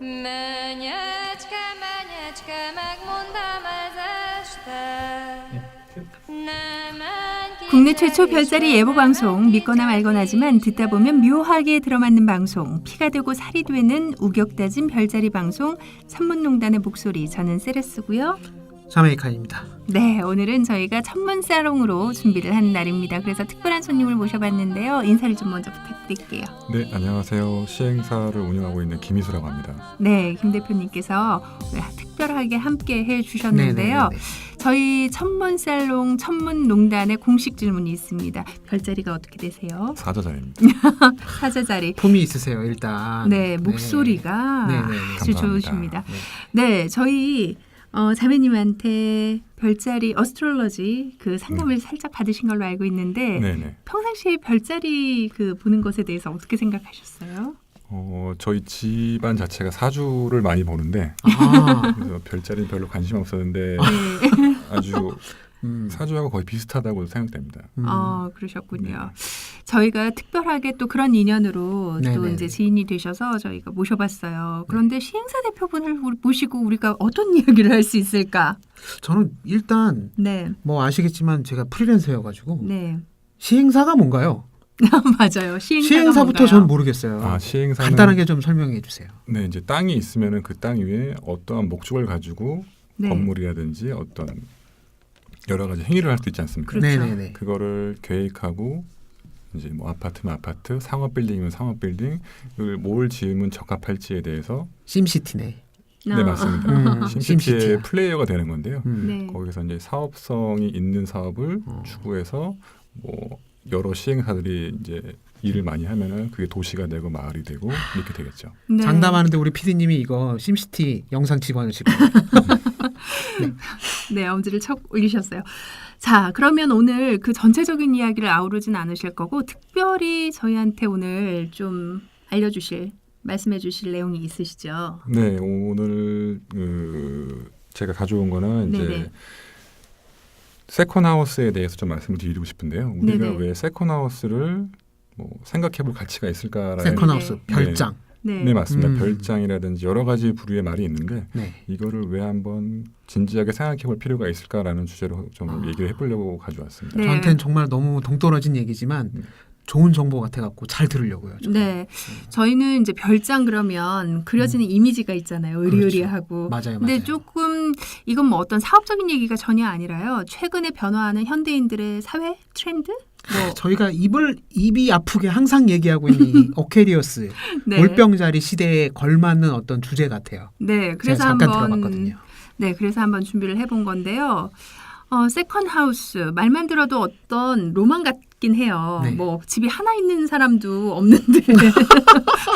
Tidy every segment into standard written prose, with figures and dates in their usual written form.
Menyecske, menyecske, megmondám ez este. Ne menj ki 국내 최초 별자리 예보 방송 믿거나 말거나지만 듣다 보면 묘하게 들어맞는 방송, 피가 되고 살이 되는 우격다진 별자리 방송 천문농단의 목소리, 저는 세레스고요. 자메이카입니다. 네, 오늘은 저희가 천문사롱으로 준비를 한 날입니다. 그래서 특별한 손님을 모셔봤는데요. 인사를 좀 먼저 부탁드릴게요. 네, 안녕하세요. 시행사를 운영하고 있는 김희수라고 합니다. 네, 김 대표님께서 특별하게 함께 해주셨는데요. 네네네네. 저희 천문살롱 천문농단의 공식 질문이 있습니다. 별자리가 어떻게 되세요? 사자자입니다. 사자자리. 폼이 있으세요, 일단. 네, 목소리가 네네. 아주 감사합니다. 좋으십니다. 네. 네, 저희 자매님한테 별자리 어스트롤러지 그 상담을 살짝 받으신 걸로 알고 있는데 네네. 평상시에 별자리 그 보는 것에 대해서 어떻게 생각하셨어요? 저희 집안 자체가 사주를 많이 보는데 아, 그래서 별자리는 별로 관심 없었는데 네. 아주 음. 사주하고 거의 비슷하다고 생각됩니다. 그러셨군요. 네. 저희가 특별하게 또 그런 인연으로 또 네네네. 이제 지인이 되셔서 저희가 모셔봤어요. 그런데 시행사 대표분을 모시고 우리가 어떤 이야기를 할 수 있을까? 저는 일단 네, 뭐 아시겠지만 제가 프리랜서여가지고 네, 시행사가 뭔가요? 맞아요. 시행사부터 저는 모르겠어요. 시행사는 간단하게 좀 설명해 주세요. 네, 이제 땅이 있으면은 그 땅 위에 어떠한 목적을 가지고 네. 건물이라든지 어떤 여러 가지 행위를 할 수 있지 않습니까? 그렇죠. 네네네. 그거를 계획하고 이제 뭐 아파트면 아파트, 상업 빌딩이면 상업 빌딩, 이걸 뭘 지으면 적합할지에 대해서 심시티네. 네, 맞습니다. 심시티의 심시티야. 플레이어가 되는 건데요. 네. 거기서 이제 사업성이 있는 사업을 추구해서 뭐 여러 시행사들이 이제 일을 많이 하면은 그게 도시가 되고 마을이 되고 이렇게 되겠죠. 네. 장담하는데 우리 PD님이 이거 심시티 영상 집어넣으시고 네, 엄지를 척 올리셨어요. 자, 그러면 오늘 그 전체적인 이야기를 아우르진 않으실 거고 특별히 저희한테 오늘 좀 알려주실, 말씀해주실 내용이 있으시죠? 네, 오늘 제가 가져온 거는 이제 네네. 세컨하우스에 대해서 좀 말씀을 드리고 싶은데요. 우리가 네네. 왜 세컨하우스를 뭐 생각해볼 가치가 있을까라는 세컨하우스 별장. 네, 네, 맞습니다. 음. 별장이라든지 여러 가지 부류의 말이 있는데 네. 이거를 왜 한번 진지하게 생각해볼 필요가 있을까라는 주제로 좀 얘기를 해보려고 가져왔습니다. 네. 저한테는 정말 너무 동떨어진 얘기지만 좋은 정보 같아갖고 잘 들으려고요. 저는. 네, 저희는 이제 별장 그러면 그려지는 이미지가 있잖아요. 의리의리하고. 맞아요, 근데 맞아요. 조금 이건 뭐 어떤 사업적인 얘기가 전혀 아니라요. 최근에 변화하는 현대인들의 사회 트렌드? 뭐 저희가 입이 아프게 항상 얘기하고 있는 이 어케리어스 네. 올병자리 시대에 걸맞는 어떤 주제 같아요. 네, 그래서 제가 잠깐 한번 들어봤거든요. 네, 그래서 한번 준비를 해본 건데요. 세컨 하우스 말만 들어도 어떤 로망 같긴 해요. 네. 뭐 집이 하나 있는 사람도 없는데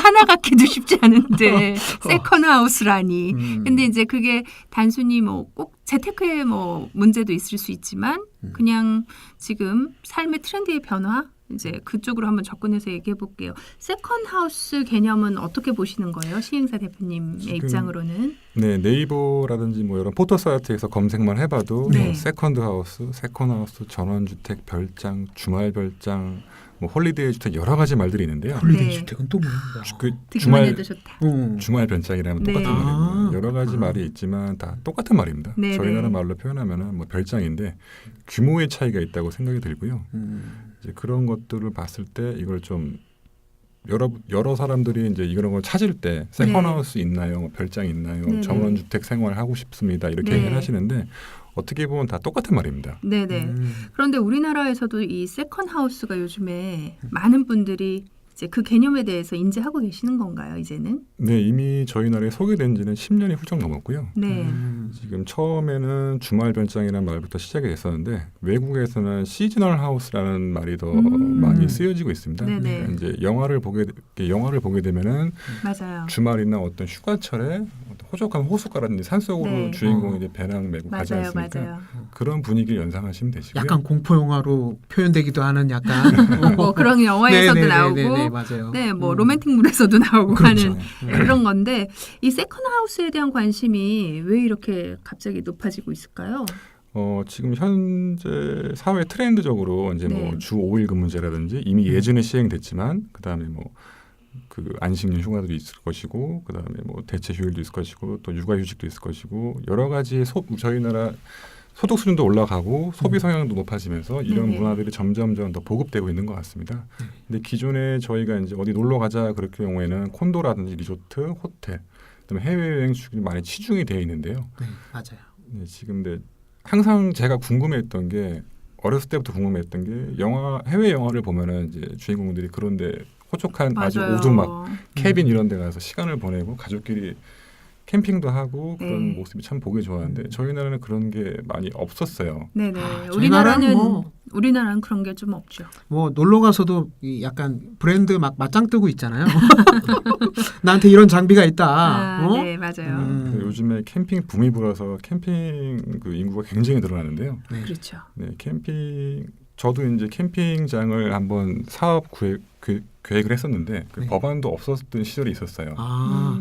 하나 갖기도 쉽지 않은데 세컨 하우스라니. 근데 이제 그게 단순히 뭐 꼭 재테크의 뭐 문제도 있을 수 있지만 그냥 지금 삶의 트렌드의 변화 이제 그쪽으로 한번 접근해서 얘기해 볼게요. 세컨 하우스 개념은 어떻게 보시는 거예요? 시행사 대표님의 지금 입장으로는. 네, 네이버라든지 뭐 이런 포털 사이트에서 검색만 해봐도 네. 뭐 세컨드 하우스, 세컨 하우스, 전원주택, 별장, 주말 별장, 뭐 홀리데이 주택 여러 가지 말들이 있는데요. 홀리데이 네. 주택은 또 뭐야? 그 듣기만 해도 좋다. 주말 별장이라면 네. 똑같은 말입니다. 아. 여러 가지 말이 있지만 다 똑같은 말입니다. 네, 저희 나라 네. 말로 표현하면은 뭐 별장인데 규모의 차이가 있다고 생각이 들고요. 이제 그런 것들을 봤을 때 이걸 좀 여러 사람들이 이제 이런 걸 찾을 때 세컨하우스 있나요, 뭐 별장 있나요, 네, 전원주택 생활 하고 싶습니다 이렇게 네. 얘기를 하시는데 어떻게 보면 다 똑같은 말입니다. 네네. 그런데 우리나라에서도 이 세컨 하우스가 요즘에 많은 분들이 이제 그 개념에 대해서 인지하고 계시는 건가요, 이제는? 네, 이미 저희 나라에 소개된 지는 10년이 훌쩍 넘었고요. 네. 지금 처음에는 주말 별장이라는 말부터 시작이 됐었는데 외국에서는 시즈널 하우스라는 말이 더 많이 쓰여지고 있습니다. 네네. 그러니까 이제 영화를 보게 되면은 맞아요. 주말이나 어떤 휴가철에 어떤 호적한 호숫가라든지 산속으로 네. 주인공이 이제 배낭 메고 가지 맞아요, 않습니까? 맞아요. 그런 분위기를 연상하시면 되시고요. 약간 공포 영화로 표현되기도 하는 약간 뭐 그런 영화에서도 네네네네네, 나오고, 맞아요. 네, 뭐 로맨틱물에서도 나오고 그렇죠. 하는 그런 건데 이 세컨 하우스에 대한 관심이 왜 이렇게 갑자기 높아지고 있을까요? 지금 현재 사회 트렌드적으로 이제 네. 뭐 주 5일 근무제라든지 이미 예전에 시행됐지만 그다음에 뭐 그 안식년 휴가도 있을 것이고 그다음에 뭐 대체 휴일도 있을 것이고 또 육아휴직도 있을 것이고 여러 가지 저희 나라 소득 수준도 올라가고 소비 성향도 높아지면서 이런 네네. 문화들이 점점점 더 보급되고 있는 것 같습니다. 근데 기존에 저희가 이제 어디 놀러 가자 그럴 경우에는 콘도라든지 리조트, 호텔, 그다음에 해외여행 수준이 많이 치중이 되어 있는데요. 네, 맞아요. 네, 지금 근데 항상 제가 궁금했던 게 어렸을 때부터 궁금했던 게 해외 영화를 보면은 이제 주인공들이 그런데 호족한 아주 맞아요. 오두막 캐빈 이런 데 가서 시간을 보내고 가족끼리 캠핑도 하고 그런 네. 모습이 참 보기 좋았는데 저희 나라는 그런 게 많이 없었어요. 네네. 저희 나라는 우리나라는 그런 게 좀 없죠. 뭐 놀러 가서도 이 약간 브랜드 막 맞짱 뜨고 있잖아요. 나한테 이런 장비가 있다. 어? 네, 맞아요. 그래서 요즘에 캠핑 붐이 불어서 캠핑 그 인구가 굉장히 늘어나는데요. 네. 그렇죠. 네, 저도 이제 캠핑장을 한번 사업 계획을 했었는데 그 네. 법안도 없었던 시절이 있었어요.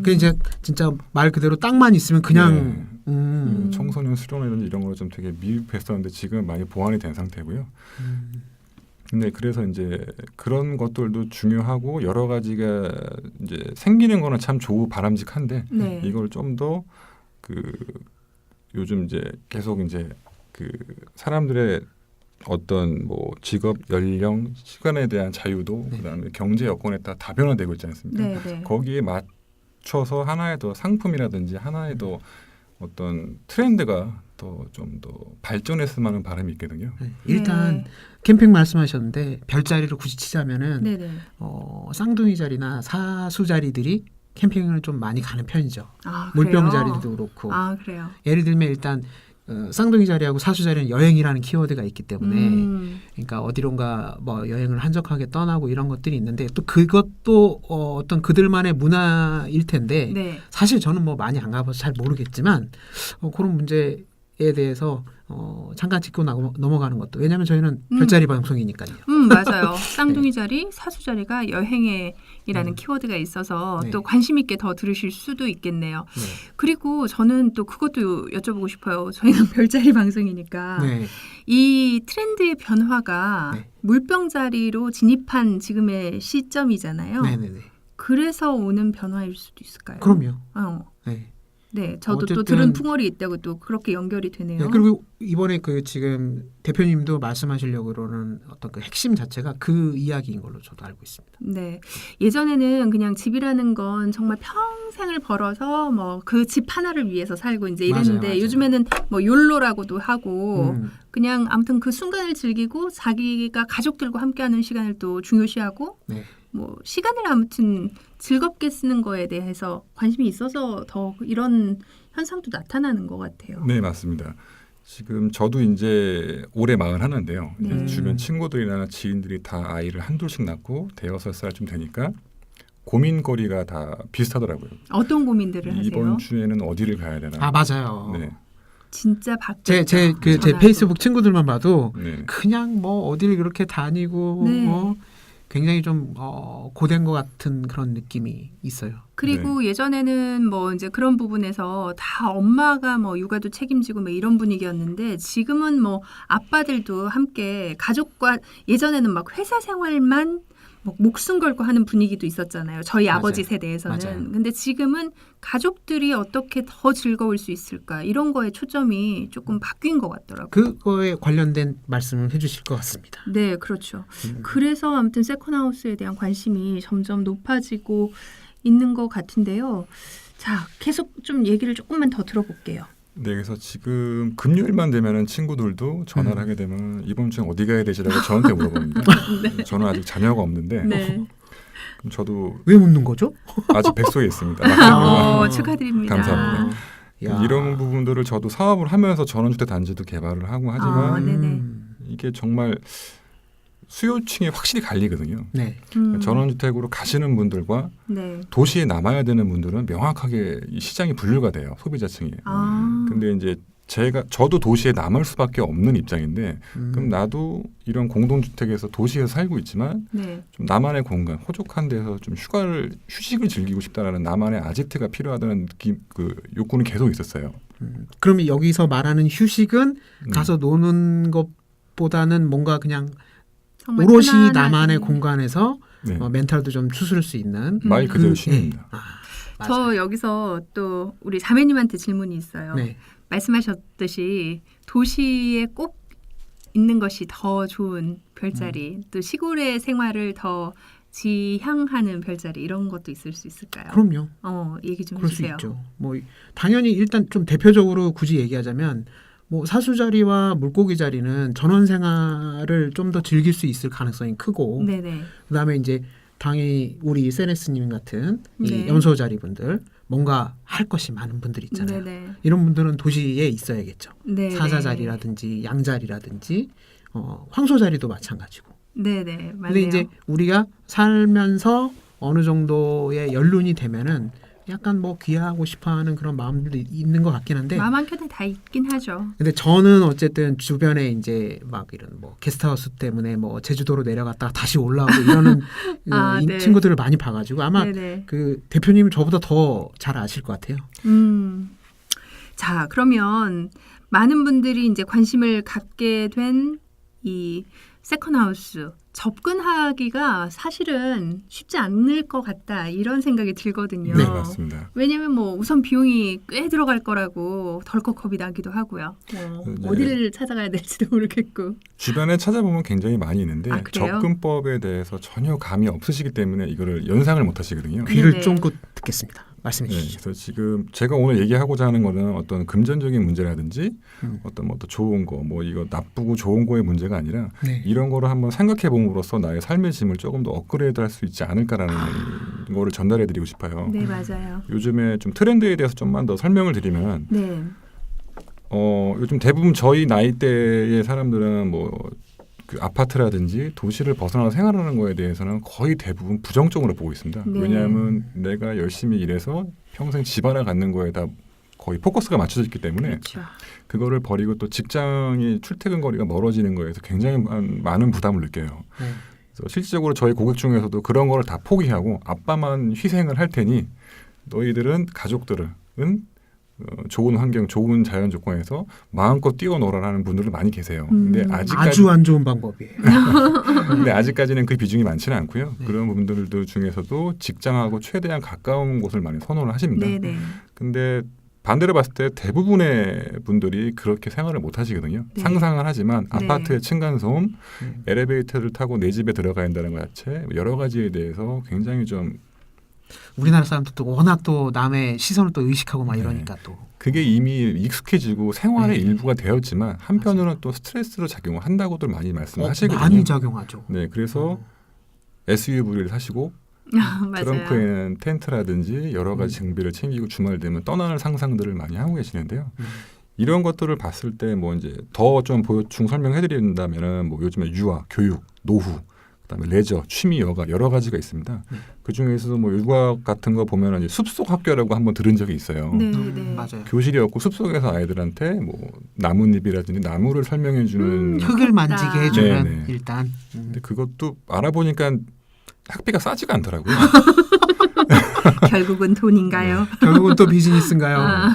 그 이제 진짜 말 그대로 땅만 있으면 그냥 청소년 수련이라든지 이런 거 좀 되게 미흡했었는데 지금 많이 보완이 된 상태고요. 근데 그래서 이제 그런 것들도 중요하고 여러 가지가 이제 생기는 거는 참 바람직한데 네. 이걸 좀 더 그 요즘 이제 계속 이제 그 사람들의 어떤 뭐 직업, 연령, 시간에 대한 자유도 네. 그다음에 경제 여건에 따라 다변화되고 있지 않습니까? 네, 네. 거기에 맞춰서 하나의 더 상품이라든지 하나의 더 어떤 트렌드가 좀 더 발전했으면 하는 바람이 있거든요. 네. 일단 네. 캠핑 말씀하셨는데 별자리를 굳이 치자면은 네네. 쌍둥이 자리나 사수 자리들이 캠핑을 좀 많이 가는 편이죠. 아, 물병 그래요? 자리도 그렇고. 아, 그래요. 예를 들면 일단 쌍둥이 자리하고 사수 자리는 여행이라는 키워드가 있기 때문에 그러니까 어디론가 뭐 여행을 한적하게 떠나고 이런 것들이 있는데 또 그것도 어떤 그들만의 문화일 텐데 네. 사실 저는 뭐 많이 안 가봐서 잘 모르겠지만 그런 문제에 대해서 잠깐 짚고 넘어가는 것도 왜냐하면 저희는 별자리 방송이니까요. 맞아요. 쌍둥이 자리, 사수 자리가 여행이라는 키워드가 있어서 네. 또 관심 있게 더 들으실 수도 있겠네요. 네. 그리고 저는 또 그것도 여쭤보고 싶어요. 저희는 별자리 방송이니까 네. 이 트렌드의 변화가 네. 물병 자리로 진입한 지금의 시점이잖아요. 네네네. 그래서 오는 변화일 수도 있을까요? 그럼요. 네. 네. 네, 저도 또 어쨌든- 들은 풍월이 있다고 또 그렇게 연결이 되네요. 네, 그리고 이번에 그 지금 대표님도 말씀하시려고 그러는 어떤 그 핵심 자체가 그 이야기인 걸로 저도 알고 있습니다. 네. 예전에는 그냥 집이라는 건 정말 평생을 벌어서 뭐 그 집 하나를 위해서 살고 이제 이랬는데 맞아요. 요즘에는 뭐 욜로라고도 하고 음. 그냥 아무튼 그 순간을 즐기고 자기가 가족들과 함께하는 시간을 또 중요시하고 네. 뭐 시간을 아무튼 즐겁게 쓰는 거에 대해서 관심이 있어서 더 이런 현상도 나타나는 것 같아요. 네, 맞습니다. 지금 저도 이제 올해 41인데요. 네. 주변 친구들이나 지인들이 다 아이를 한둘씩 낳고 5-6살쯤 되니까 고민거리가 다 비슷하더라고요. 어떤 고민들을 하세요? 이번 주에는 어디를 가야 되나? 아 맞아요. 네. 진짜 바뀌었죠. 제 전화도. 페이스북 친구들만 봐도 네. 그냥 뭐 어디를 그렇게 다니고 네. 굉장히 좀 고된 것 같은 그런 느낌이 있어요. 그리고 예전에는 뭐 이제 그런 부분에서 다 엄마가 뭐 육아도 책임지고 뭐 이런 분위기였는데 지금은 뭐 아빠들도 함께 가족과 예전에는 막 회사 생활만 뭐 목숨 걸고 하는 분위기도 있었잖아요. 저희 맞아요. 아버지 세대에서는. 맞아요. 근데 지금은 가족들이 어떻게 더 즐거울 수 있을까 이런 거에 초점이 조금 바뀐 것 같더라고요. 그거에 관련된 말씀을 해주실 것 같습니다. 네, 그렇죠. 그래서 아무튼 세컨하우스에 대한 관심이 점점 높아지고 있는 것 같은데요. 자, 계속 좀 얘기를 조금만 더 들어볼게요. 네, 그래서 지금 금요일만 되면은 친구들도 전화를 하게 되면 이번 주에 어디 가야 되지라고 저한테 물어봅니다. 저는 아직 자녀가 없는데 네. 그럼 저도 왜 묻는 거죠? 아직 백소에 있습니다. 축하드립니다. 감사합니다. 야. 이런 부분들을 저도 사업을 하면서 전원주택 단지도 개발을 하고 하지만 네네. 이게 정말 수요층이 확실히 갈리거든요. 네. 전원주택으로 가시는 분들과 네. 도시에 남아야 되는 분들은 명확하게 이 시장이 분류가 돼요. 소비자층이. 근데 이제 저도 도시에 남을 수밖에 없는 입장인데 그럼 나도 이런 공동주택에서 도시에서 살고 있지만 네. 좀 나만의 공간, 호족한 데서 좀 휴식을 즐기고 싶다라는 나만의 아지트가 필요하다는 느낌, 그 욕구는 계속 있었어요. 그러면 여기서 말하는 휴식은 가서 노는 것보다는 뭔가 그냥 정말 오롯이 편안하게. 나만의 공간에서 네. 멘탈도 좀 추스를 수 있는 말 그대로 쉼입니다. 맞아요. 저 여기서 또 우리 자매님한테 질문이 있어요. 네. 말씀하셨듯이 도시에 꼭 있는 것이 더 좋은 별자리, 또 시골의 생활을 더 지향하는 별자리 이런 것도 있을 수 있을까요? 그럼요. 얘기 좀 그럴 수 해주세요. 있죠. 뭐 당연히 일단 좀 대표적으로 굳이 얘기하자면 뭐 사수 자리와 물고기 자리는 전원 생활을 좀 더 즐길 수 있을 가능성이 크고 네네. 그다음에 이제 당연히 우리 세네스님 같은 이 네. 염소 자리분들 뭔가 할 것이 많은 분들 있잖아요. 네네. 이런 분들은 도시에 있어야겠죠. 네네. 사자 자리라든지 양 자리라든지 황소 자리도 마찬가지고. 네네. 근데 맞네요. 이제 우리가 살면서 어느 정도의 연륜이 되면은 약간 뭐 귀하고 싶어하는 그런 마음들도 있는 것 같긴 한데. 마음 한켠에 다 있긴 하죠. 근데 저는 어쨌든 주변에 이제 막 이런 뭐 게스트하우스 때문에 뭐 제주도로 내려갔다가 다시 올라오고 이러는 네. 친구들을 많이 봐가지고 아마 네네. 그 대표님은 저보다 더 잘 아실 것 같아요. 자, 그러면 많은 분들이 이제 관심을 갖게 된 이 세컨하우스 접근하기가 사실은 쉽지 않을 것 같다 이런 생각이 들거든요. 네, 맞습니다. 왜냐하면 뭐 우선 비용이 꽤 들어갈 거라고 덜컥 겁이 나기도 하고요. 네. 어디를 찾아가야 될지도 모르겠고. 주변에 찾아보면 굉장히 많이 있는데 아, 그래요? 접근법에 대해서 전혀 감이 없으시기 때문에 이거를 연상을 못 하시거든요. 귀를 네네. 쫑긋 듣겠습니다. 말씀해 네, 주시죠. 그래서 지금 제가 오늘 얘기하고자 하는 거는 어떤 금전적인 문제라든지 어떤 뭐 또 좋은 거, 뭐 이거 나쁘고 좋은 거의 문제가 아니라 네. 이런 거를 한번 생각해 봄으로써 나의 삶의 짐을 조금 더 업그레이드할 수 있지 않을까라는 거를 전달해드리고 싶어요. 네, 맞아요. 요즘에 좀 트렌드에 대해서 좀만 더 설명을 드리면 네. 요즘 대부분 저희 나이대의 사람들은 뭐 그 아파트라든지 도시를 벗어나서 생활하는 거에 대해서는 거의 대부분 부정적으로 보고 있습니다. 네. 왜냐하면 내가 열심히 일해서 평생 집 하나 갖는 거에다 거의 포커스가 맞춰져 있기 때문에 그렇죠. 그거를 버리고 또 직장이 출퇴근 거리가 멀어지는 거에서 굉장히 많은 부담을 느껴요. 네. 그래서 실질적으로 저희 고객 중에서도 그런 거를 다 포기하고 아빠만 희생을 할 테니 너희들은 가족들은 좋은 환경, 좋은 자연 조건에서 마음껏 뛰어놀아라는 분들도 많이 계세요. 근데 아주 안 좋은 방법이에요. 근데 아직까지는 그 비중이 많지는 않고요. 네. 그런 분들도 중에서도 직장하고 최대한 가까운 곳을 많이 선호를 하십니다. 네네. 근데 반대로 봤을 때 대부분의 분들이 그렇게 생활을 못 하시거든요. 네. 상상을 하지만 네. 아파트의 층간소음, 엘리베이터를 타고 내 집에 들어가야 한다는 것 자체 여러 가지에 대해서 굉장히 좀 우리나라 사람들도 워낙 또 남의 시선을 또 의식하고 막 네. 이러니까 또. 그게 이미 익숙해지고 생활의 네. 일부가 되었지만 한편으로는 또 스트레스로 작용을 한다고도 많이 말씀하시거든요. 많이 작용하죠. 네, 그래서 SUV를 사시고 맞아요. 트렁크에는 텐트라든지 여러 가지 장비를 챙기고 주말 되면 떠나는 상상들을 많이 하고 계시는데요. 이런 것들을 봤을 때 뭐 이제 더 좀 보충 설명해드린다면은 뭐 요즘에 유아, 교육, 노후, 그다음에 레저, 취미, 여가 여러 가지가 있습니다. 그 중에서도 뭐 육아 같은 거 보면은 이제 숲속 학교라고 한번 들은 적이 있어요. 네네. 맞아요. 교실이 없고 숲속에서 아이들한테 뭐 나뭇잎이라든지 나무를 설명해주는. 흙을 만지게 해주는 네네. 일단. 근데 그것도 알아보니까 학비가 싸지가 않더라고요. 결국은 돈인가요? 결국은 또 비즈니스인가요?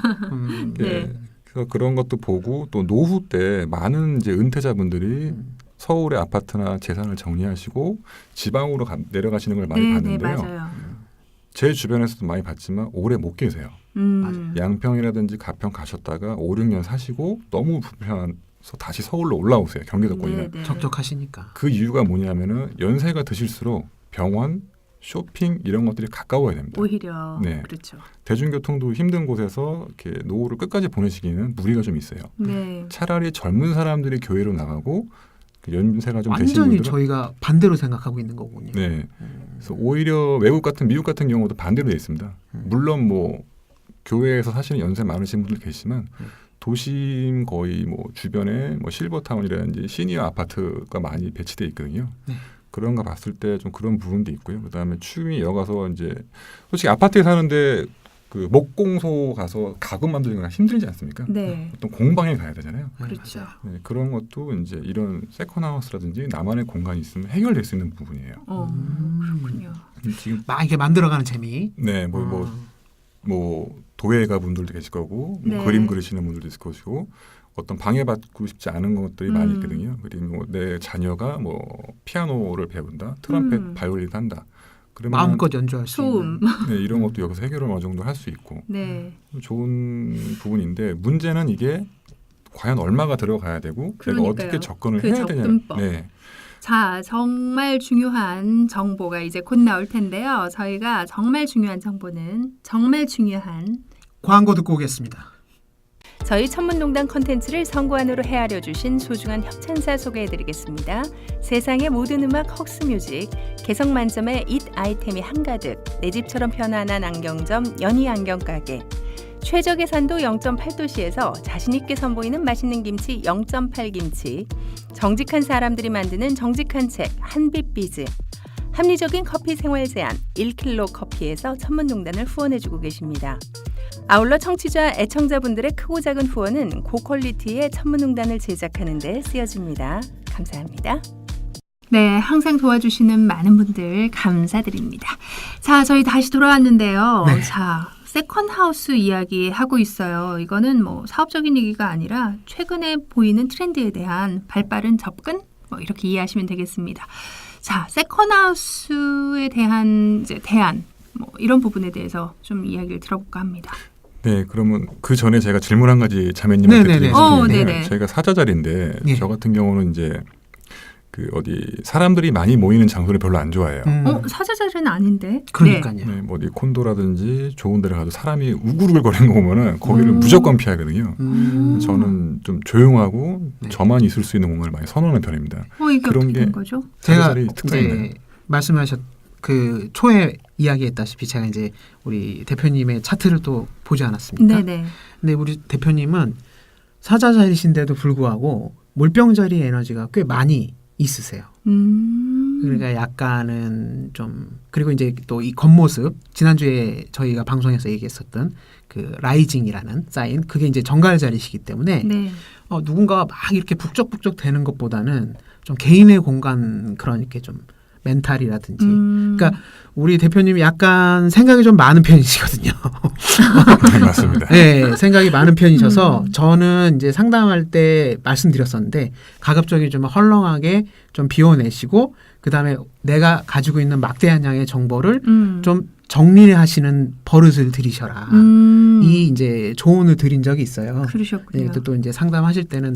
네. 그래서 그런 것도 보고 또 노후 때 많은 이제 은퇴자분들이 서울의 아파트나 재산을 정리하시고 지방으로 내려가시는 걸 많이 네, 봤는데요. 맞아요. 제 주변에서도 많이 봤지만 오래 못 계세요. 양평이라든지 가평 가셨다가 5, 6년 사시고 너무 불편해서 다시 서울로 올라오세요. 경기도권이나. 네네. 적적하시니까. 그 이유가 뭐냐면은 연세가 드실수록 병원, 쇼핑 이런 것들이 가까워야 됩니다. 오히려 네. 그렇죠. 대중교통도 힘든 곳에서 이렇게 노후를 끝까지 보내시기는 무리가 좀 있어요. 네. 차라리 젊은 사람들이 교회로 나가고 그 연세가 좀 되신 완전히 분들은 저희가 반대로 생각하고 있는 거군요. 네. 그래서 오히려 외국 같은 미국 같은 경우도 반대로 돼 있습니다. 물론 뭐 교회에서 사시는 연세 많으신 분들 계시지만 도심 거의 뭐 주변에 뭐 실버타운이라든지 시니어 아파트가 많이 배치돼 있거든요. 네. 그런 거 봤을 때 좀 그런 부분도 있고요. 그다음에 취미 여가서 이제 솔직히 아파트에 사는데 그 목공소 가서 가구 만들기가 힘들지 않습니까? 네. 어떤 공방에 가야 되잖아요. 그렇죠. 네, 그런 것도 이제 이런 세컨하우스라든지 나만의 공간이 있으면 해결될 수 있는 부분이에요. 그렇군요. 지금 막 이렇게 만들어가는 재미. 네, 뭐 도예가 분들도 계실 거고 뭐 네. 그림 그리시는 분들도 있을 것이고 어떤 방해받고 싶지 않은 것들이 많이 있거든요. 그리고 뭐 내 자녀가 뭐 피아노를 배운다, 트럼펫, 바이올린 한다. 그러면 마음껏 연주할 수 소음. 있는. 네, 이런 것도 여기서 해결을 어느 정도 할 수 있고 네. 좋은 부분인데 문제는 이게 과연 얼마가 들어가야 되고 내가 그러니까요. 어떻게 접근을 그 해야 되냐. 접근법. 네. 자, 정말 중요한 정보가 이제 곧 나올 텐데요. 저희가 정말 중요한 정보는 정말 중요한 광고 듣고 오겠습니다. 저희 천문농단 컨텐츠를 선구안으로 헤아려 주신 소중한 협찬사 소개해드리겠습니다. 세상의 모든 음악 헉스뮤직, 개성 만점의 잇 아이템이 한가득, 내 집처럼 편안한 안경점 연희 안경가게, 최적의 산도 0.8도시에서 자신있게 선보이는 맛있는 김치 0.8김치, 정직한 사람들이 만드는 정직한 책 한빛비즈, 합리적인 커피 생활 제한 1kg 커피에서 천문농단을 후원해주고 계십니다. 아울러 청취자, 애청자분들의 크고 작은 후원은 고퀄리티의 천문농단을 제작하는 데 쓰여집니다. 감사합니다. 네, 항상 도와주시는 많은 분들 감사드립니다. 자, 저희 다시 돌아왔는데요. 네. 자, 세컨하우스 이야기 하고 있어요. 이거는 뭐 사업적인 얘기가 아니라 최근에 보이는 트렌드에 대한 발빠른 접근? 뭐 이렇게 이해하시면 되겠습니다. 자, 세컨하우스에 대한 이제 대안, 뭐 이런 부분에 대해서 좀 이야기를 들어볼까 합니다. 네, 그러면 그 전에 제가 질문 한 가지 자매님한테 네네네. 드리고 네네. 싶은데 저희가 사자자리인데 네. 저 같은 경우는 이제 그 어디 사람들이 많이 모이는 장소를 별로 안 좋아해요. 사자자리는 아닌데. 그러니까요. 네, 뭐 어디 콘도라든지 좋은 데를 가도 사람이 우글우글거리는 거 보면은 거기를 오. 무조건 피하거든요. 저는 좀 조용하고 네. 저만 있을 수 있는 공간을 많이 선호하는 편입니다. 이게 그런 어떻게 게 된 거죠? 제가 사자자리 특성이네요. 이제 말씀하셨 그 초에 이야기했다시피 제가 이제 우리 대표님의 차트를 또 보지 않았습니까? 네네. 근데 우리 대표님은 사자자리신데도 불구하고 물병자리 에너지가 꽤 많이 있으세요. 그러니까 약간은 좀 그리고 이제 또 이 겉모습 지난주에 저희가 방송에서 얘기했었던 그 라이징이라는 사인 그게 이제 정갈자리시기 때문에 네. 누군가가 막 이렇게 북적북적 되는 것보다는 좀 개인의 공간 그런 이렇게 좀 멘탈이라든지 그러니까 우리 대표님이 약간 생각이 좀 많은 편이시거든요. 네, 맞습니다. 네, 생각이 많은 편이셔서 저는 이제 상담할 때 말씀드렸었는데 가급적이 좀 헐렁하게 좀 비워내시고 그다음에 내가 가지고 있는 막대한 양의 정보를 좀 정리하시는 버릇을 들이셔라. 이 이제 조언을 드린 적이 있어요. 그러셨군요. 네, 또 이제 상담하실 때는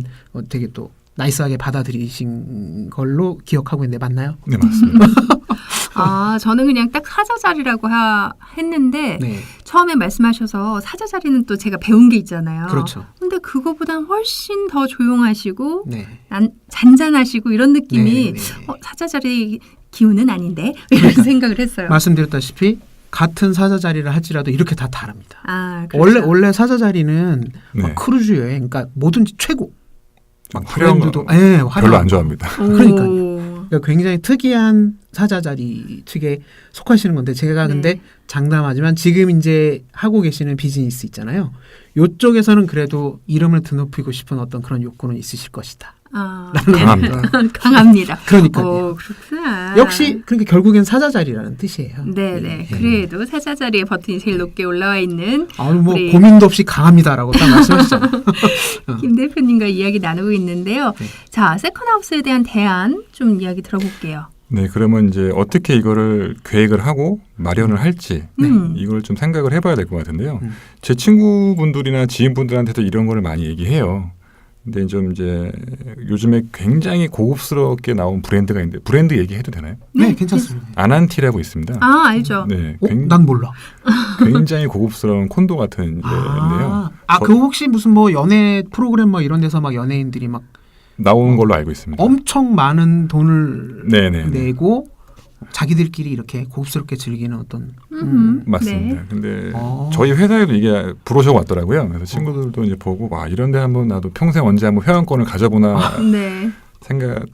되게 또 나이스하게 받아들이신 걸로 기억하고 있는데 맞나요? 네, 맞습니다. 아, 저는 그냥 딱 사자자리라고 했는데 네, 처음에 말씀하셔서 사자자리는 또 제가 배운 게 있잖아요. 그렇죠. 근데 그거보단 훨씬 더 조용하시고 네, 잔잔하시고 이런 느낌이 네. 사자자리 기운은 아닌데 이런 생각을 했어요. 말씀드렸다시피 같은 사자자리를 할지라도 이렇게 다 다릅니다. 아, 그렇죠. 원래 사자자리는 네. 막 크루즈 여행, 그러니까 뭐든지 최고. 막 화려한 브랜드도 거 예, 별로 화려한 안 거. 좋아합니다. 그러니까요. 오. 그러니까 굉장히 특이한 사자자리 측에 속하시는 건데 제가 근데 네. 장담하지만 지금 이제 하고 계시는 비즈니스 있잖아요. 요쪽에서는 그래도 이름을 드높이고 싶은 어떤 그런 욕구는 있으실 것이다. 아, 강합니다. 강합니다. 그러니까요. 그렇구나. 역시 그러니까 결국엔 사자자리라는 뜻이에요. 네네. 예. 그래도 사자자리의 버튼이 제일 높게 올라와 있는 아유 뭐 우리- 고민도 없이 강합니다라고 딱 말씀하시잖아요. 김 대표님과 이야기 나누고 있는데요. 네. 자, 세컨하우스에 대한 대안 좀 이야기 들어볼게요. 네, 그러면 이제 어떻게 이거를 계획을 하고 마련을 할지 이걸 좀 생각을 해봐야 될 것 같은데요. 제 친구분들이나 지인분들한테도 이런 거를 많이 얘기해요. 근데 좀 이제 요즘에 굉장히 고급스럽게 나온 브랜드가 있는데 브랜드 얘기해도 되나요? 네, 괜찮습니다. 아난티라고 있습니다. 아, 알죠. 네, 난 몰라. 굉장히 고급스러운 콘도 같은 데인데요. 그거 혹시 무슨 뭐 연애 프로그램 뭐 이런 데서 막 연예인들이 막 나오는 걸로 알고 있습니다. 엄청 많은 돈을 네네. 내고 자기들끼리 이렇게 고급스럽게 즐기는 어떤 맞습니다. 네. 근데 어. 저희 회사에도 이게 브로셔가 왔더라고요. 그래서 친구들도 이제 보고 와 이런데 한번 나도 평생 언제 한번 회원권을 가져보나 네.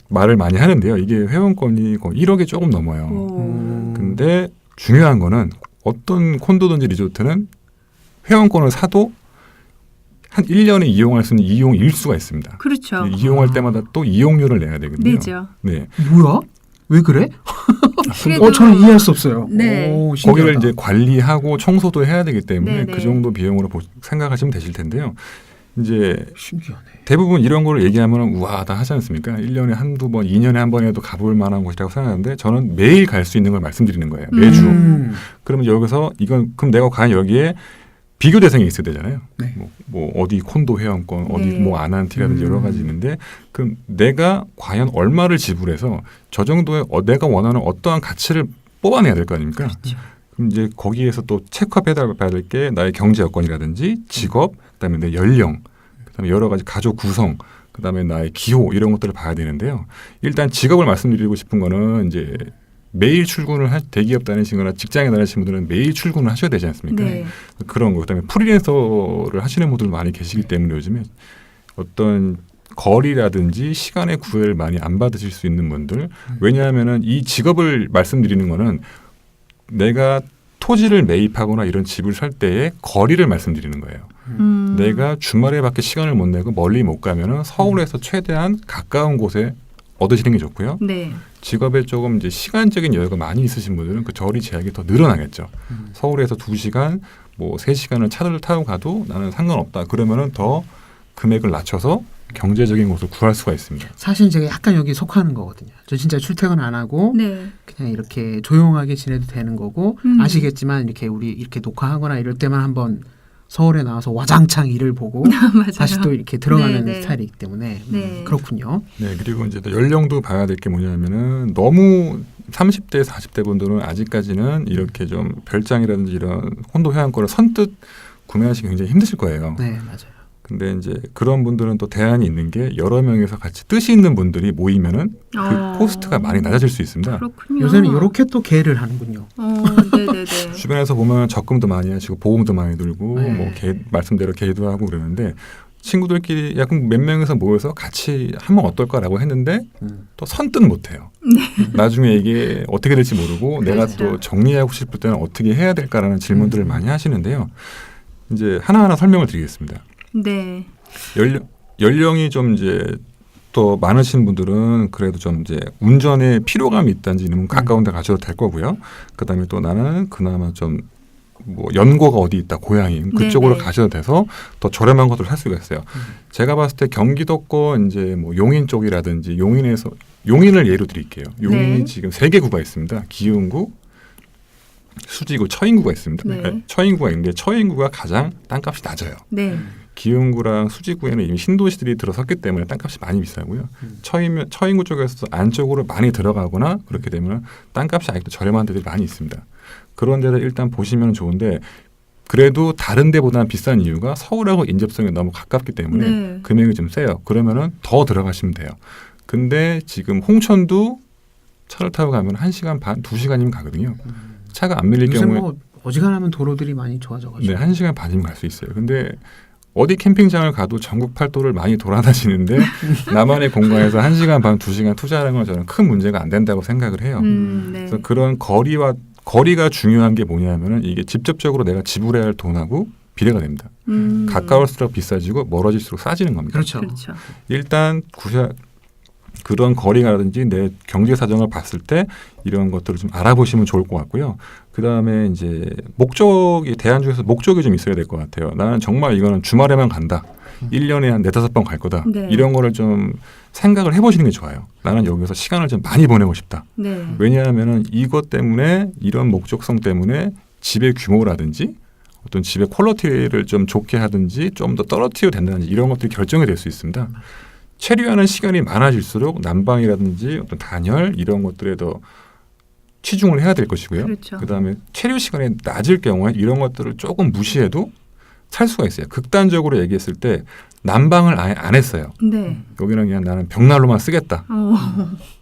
말을 많이 하는데요. 이게 회원권이 거의 1억이 조금 넘어요. 오. 근데 중요한 거는 어떤 콘도든지 리조트는 회원권을 사도 한 1년에 이용할 수 있는 이용 일수가 있습니다. 그렇죠. 이용할 때마다 또 이용료를 내야 되거든요. 내죠. 네. 뭐야? 왜 그래? 그래도- 저는 이해할 수 없어요. 네. 오, 신기하다. 거기를 이제 관리하고 청소도 해야 되기 때문에 네네. 그 정도 비용으로 생각하시면 되실 텐데요. 이제 신기하네. 대부분 이런 거를 얘기하면 우아하다 하지 않습니까? 1년에 한두 번, 2년에 한 번에도 가볼 만한 곳이라고 생각하는데 저는 매일 갈 수 있는 걸 말씀드리는 거예요. 매주. 그러면 여기서 그럼 내가 과연 여기에 비교 대상이 있어야 되잖아요. 네. 뭐 어디 콘도 회원권, 어디 네. 뭐 아난티라든지 여러 가지 있는데 그럼 내가 과연 얼마를 지불해서 저 정도의 내가 원하는 어떠한 가치를 뽑아내야 될 거 아닙니까? 그렇죠. 그럼 이제 거기에서 또 체크업해봐야 게 나의 경제 여건이라든지 직업, 그다음에 내 연령, 그다음에 여러 가지 가족 구성, 그다음에 나의 기호 이런 것들을 봐야 되는데요. 일단 직업을 말씀드리고 싶은 거는 이제 매일 출근을 대기업 다니시거나 직장에 다니시는 분들은 매일 출근을 하셔야 되지 않습니까? 네. 그런 거. 그다음에 프리랜서를 하시는 분들 많이 계시기 때문에 요즘에 어떤 거리라든지 시간의 구애를 많이 안 받으실 수 있는 분들. 왜냐하면은 이 직업을 말씀드리는 거는 내가 토지를 매입하거나 이런 집을 살 때의 거리를 말씀드리는 거예요. 내가 주말에밖에 시간을 못 내고 멀리 못 가면은 서울에서 최대한 가까운 곳에 얻으시는 게 좋고요. 네. 직업에 조금 이제 시간적인 여유가 많이 있으신 분들은 그 거리 제약이 더 늘어나겠죠. 서울에서 2시간, 뭐 3시간을 차를 타고 가도 나는 상관없다. 그러면은 더 금액을 낮춰서 경제적인 곳을 구할 수가 있습니다. 사실 제가 약간 여기 속하는 거거든요. 저 진짜 출퇴근 안 하고 네. 그냥 이렇게 조용하게 지내도 되는 거고 아시겠지만 이렇게 우리 이렇게 녹화하거나 이럴 때만 한번 서울에 나와서 와장창 일을 보고 맞아요. 다시 또 이렇게 들어가는 네, 네. 스타일이기 때문에 네. 그렇군요. 네, 그리고 이제 또 연령도 봐야 될 게 뭐냐면은 너무 30대, 40대 분들은 아직까지는 이렇게 좀 별장이라든지 이런 콘도 회원권을 선뜻 구매하시기 굉장히 힘드실 거예요. 네, 맞아요. 근데 이제 그런 분들은 또 대안이 있는 게 여러 명이서 같이 뜻이 있는 분들이 모이면은 그 코스트가 많이 낮아질 수 있습니다. 그렇군요. 요새는 이렇게 또 계획을 하는군요. 네네네. 주변에서 보면 적금도 많이 하시고 보험도 많이 들고 네. 뭐 말씀대로 개도 하고 그러는데 친구들끼리 약간 몇 명이서 모여서 같이 하면 어떨까라고 했는데 또 선뜻 못해요. 나중에 이게 어떻게 될지 모르고 내가 그렇죠. 또 정리하고 싶을 때는 어떻게 해야 될까라는 질문들을 많이 하시는데요. 이제 하나하나 설명을 드리겠습니다. 네. 연령이 좀 이제 또 많으신 분들은 그래도 좀 이제 운전에 피로감이 있다든지 이러면 가까운 데 가셔도 될 거고요. 그다음에 또 나는 그나마 좀 뭐 연고가 어디 있다 고향이 그쪽으로 네네. 가셔도 돼서 더 저렴한 것들을 살 수가 있어요. 제가 봤을 때 경기도권 이제 뭐 용인 쪽이라든지 용인을 예로 드릴게요. 용인이 네. 지금 3개 구가 있습니다. 기흥구, 수지구, 처인구가 있습니다. 네. 아니, 처인구가 있는데 처인구가 가장 땅값이 낮아요. 네. 기흥구랑 수지구에는 이미 신도시들이 들어섰기 때문에 땅값이 많이 비싸고요. 처인구 쪽에서 안쪽으로 많이 들어가거나 그렇게 되면 땅값이 아직도 저렴한 데들이 많이 있습니다. 그런 데를 일단 보시면 좋은데 그래도 다른 데보다는 비싼 이유가 서울하고 인접성이 너무 가깝기 때문에 네. 금액이 좀 세요. 그러면은 더 들어가시면 돼요. 근데 지금 홍천도 차를 타고 가면 1시간 반, 2시간이면 가거든요. 차가 안 밀릴 요새 경우에 뭐 어지간하면 도로들이 많이 좋아져가지고. 네, 1시간 반이면 갈 수 있어요. 근데 어디 캠핑장을 가도 전국 팔도를 많이 돌아다니는데 나만의 공간에서 1시간 반, 2시간 투자하는 건 저는 큰 문제가 안 된다고 생각을 해요. 네. 그래서 그런 거리가 중요한 게 뭐냐면은 이게 직접적으로 내가 지불해야 할 돈하고 비례가 됩니다. 가까울수록 비싸지고 멀어질수록 싸지는 겁니다. 그렇죠. 그렇죠. 일단 그런 거리라든지 내 경제 사정을 봤을 때 이런 것들을 좀 알아보시면 좋을 것 같고요. 그 다음에 이제 대안 중에서 목적이 좀 있어야 될 것 같아요. 나는 정말 이거는 주말에만 간다. 1년에 한 4-5번 갈 거다. 네. 이런 거를 좀 생각을 해보시는 게 좋아요. 나는 여기서 시간을 좀 많이 보내고 싶다. 네. 왜냐하면은 이것 때문에 이런 목적성 때문에 집의 규모라든지 어떤 집의 퀄리티를 좀 좋게 하든지 좀 더 떨어뜨려도 된다든지 이런 것들이 결정이 될 수 있습니다. 체류하는 시간이 많아질수록 난방이라든지 어떤 단열 이런 것들에 더 치중을 해야 될 것이고요. 그렇죠. 그다음에 체류 시간이 낮을 경우에 이런 것들을 조금 무시해도 살 수가 있어요. 극단적으로 얘기했을 때 난방을 아예 안 했어요. 네. 여기는 그냥 나는 벽난로만 쓰겠다.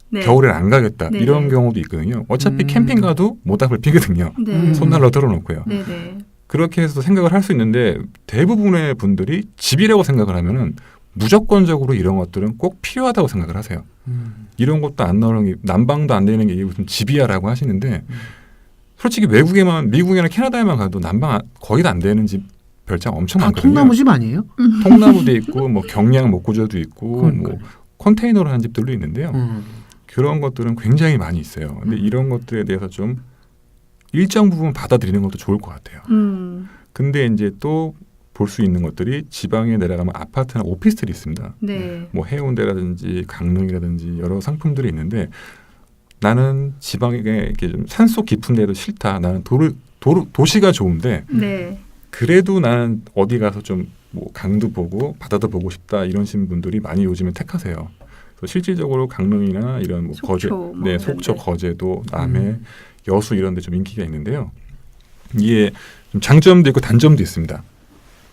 네. 겨울엔 안 가겠다. 네. 이런 경우도 있거든요. 어차피 캠핑 가도 모닥불 피거든요. 네. 손난로 틀어놓고요. 네네. 그렇게 해서 생각을 할 수 있는데 대부분의 분들이 집이라고 생각을 하면은 무조건적으로 이런 것들은 꼭 필요하다고 생각을 하세요. 이런 것도 안 나오는 게 난방도 안 되는 게 이게 무슨 집이야라고 하시는데 솔직히 미국이나 캐나다에만 가도 난방 거의 다 안 되는 집 별장 엄청 다 많거든요. 통나무집 아니에요? 통나무도 있고 뭐 경량 목구조도 있고 그러니까요. 뭐 컨테이너로 한 집들도 있는데요. 그런 것들은 굉장히 많이 있어요. 근데 이런 것들에 대해서 좀 일정 부분 받아들이는 것도 좋을 것 같아요. 근데 이제 또 볼 수 있는 것들이 지방에 내려가면 아파트나 오피스텔이 있습니다. 네. 뭐 해운대라든지 강릉이라든지 여러 상품들이 있는데 나는 지방에 이렇게 좀 산속 깊은 데도 싫다. 나는 도시가 좋은데 네. 그래도 나는 어디 가서 좀 뭐 강도 보고 바다도 보고 싶다 이러신 분들이 많이 요즘에 택하세요. 그래서 실질적으로 강릉이나 이런 뭐 속초, 거제, 뭐 네, 이런 속초, 데. 거제도, 남해, 여수 이런 데 좀 인기가 있는데요. 이게 좀 장점도 있고 단점도 있습니다.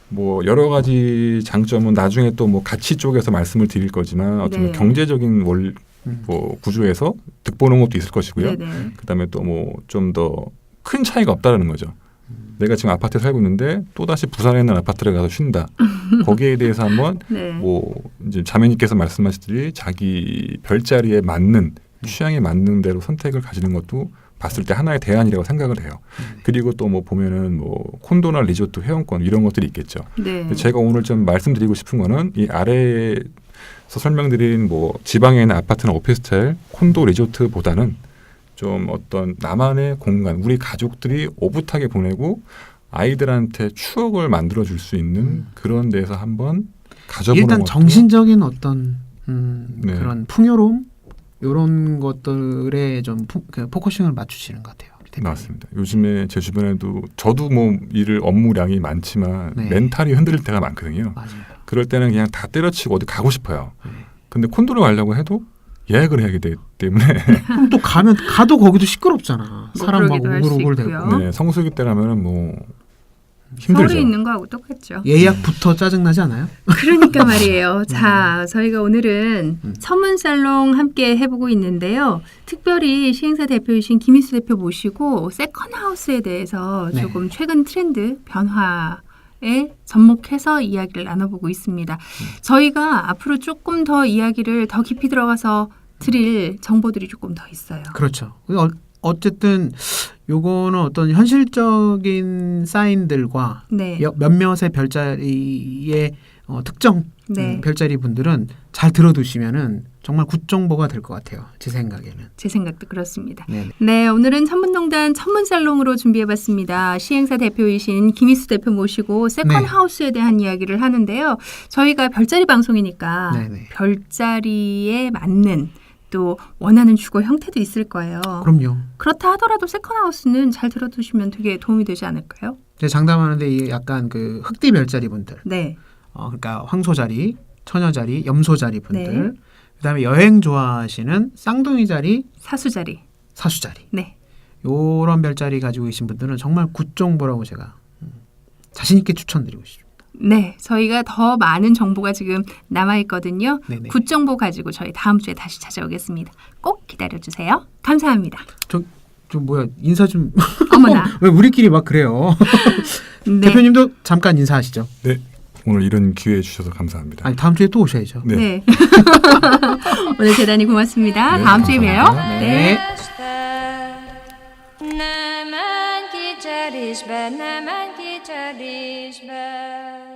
뭐 여러 가지 장점은 나중에 또 뭐 가치 쪽에서 말씀을 드릴 거지만 어떤 네. 경제적인 뭐 구조에서 득보는 것도 있을 것이고요. 네네. 그다음에 또 뭐 좀 더 큰 차이가 없다라는 거죠. 내가 지금 아파트에 살고 있는데 또 다시 부산에 있는 아파트를 가서 쉰다. 거기에 대해서 한번 네. 뭐 이제 자매님께서 말씀하시듯이 자기 별자리에 맞는 취향에 맞는 대로 선택을 가지는 것도 봤을 때 하나의 대안이라고 생각을 해요. 그리고 또 뭐 보면은 뭐 콘도나 리조트 회원권 이런 것들이 있겠죠. 네. 근데 제가 오늘 좀 말씀드리고 싶은 거는 이 아래에서 설명드린 뭐 지방에 있는 아파트나 오피스텔, 콘도, 리조트보다는 좀 어떤 나만의 공간, 우리 가족들이 오붓하게 보내고 아이들한테 추억을 만들어 줄 수 있는 그런 데서 한번 가져보는 일단 것도 정신적인 어떤 네. 그런 풍요로움 이런 것들에 좀 그 포커싱을 맞추시는 것 같아요. 우리 대표님. 맞습니다. 요즘에 제 주변에도 저도 뭐 일을 업무량이 많지만 네. 멘탈이 흔들릴 때가 많거든요. 맞아요. 그럴 때는 그냥 다 때려치고 어디 가고 싶어요. 네. 근데 콘도를 가려고 해도 예약을 해야 되기 때문에 그럼 또 가도 거기도 시끄럽잖아. 뭐 사람 막 그러기도 할수 오글오글 있고요. 대고 네, 성수기 때 가면은 뭐 힘들죠. 서울에 있는 거하고 똑같죠. 예약부터 짜증나지 않아요? 그러니까 말이에요. 자, 저희가 오늘은 서문살롱 함께 해보고 있는데요. 특별히 시행사 대표이신 김희수 대표 모시고 세컨하우스에 대해서 네. 조금 최근 트렌드 변화에 접목해서 이야기를 나눠보고 있습니다. 저희가 앞으로 조금 더 이야기를 더 깊이 들어가서 드릴 정보들이 조금 더 있어요. 그렇죠. 어쨌든 요거는 어떤 현실적인 사인들과 네. 몇몇의 별자리의 특정 네. 별자리 분들은 잘 들어두시면은 정말 굿정보가 될 것 같아요. 제 생각에는. 제 생각도 그렇습니다. 네. 네, 오늘은 천문농단 천문살롱으로 준비해봤습니다. 시행사 대표이신 김희수 대표 모시고 세컨하우스에 대한 이야기를 하는데요. 저희가 별자리 방송이니까 네네. 별자리에 맞는 또 원하는 주거 형태도 있을 거예요. 그럼요. 그렇다 하더라도 세컨하우스는 잘 들어두시면 되게 도움이 되지 않을까요? 제가 장담하는데 이게 약간 그 흑띠 별자리 분들, 네, 그러니까 황소자리, 처녀자리, 염소자리 분들, 네. 그다음에 여행 좋아하시는 쌍둥이자리, 사수자리. 사수자리, 네, 요런 별자리 가지고 계신 분들은 정말 굿정보라고 제가 자신 있게 추천드리고 싶습니다. 네, 저희가 더 많은 정보가 지금 남아있거든요. 네네. 굿 정보 가지고 저희 다음 주에 다시 찾아오겠습니다. 꼭 기다려주세요. 감사합니다. 좀 뭐야 인사 좀 어머나. 왜 우리끼리 막 그래요? 네. 대표님도 잠깐 인사하시죠. 네, 오늘 이런 기회 주셔서 감사합니다. 아니 다음 주에 또 오셔야죠. 네. 네. 오늘 대단히 고맙습니다. 네, 다음 주에 봬요. 감사합니다. 네. Ne menj kicserésbe, ne menj kicserésbe.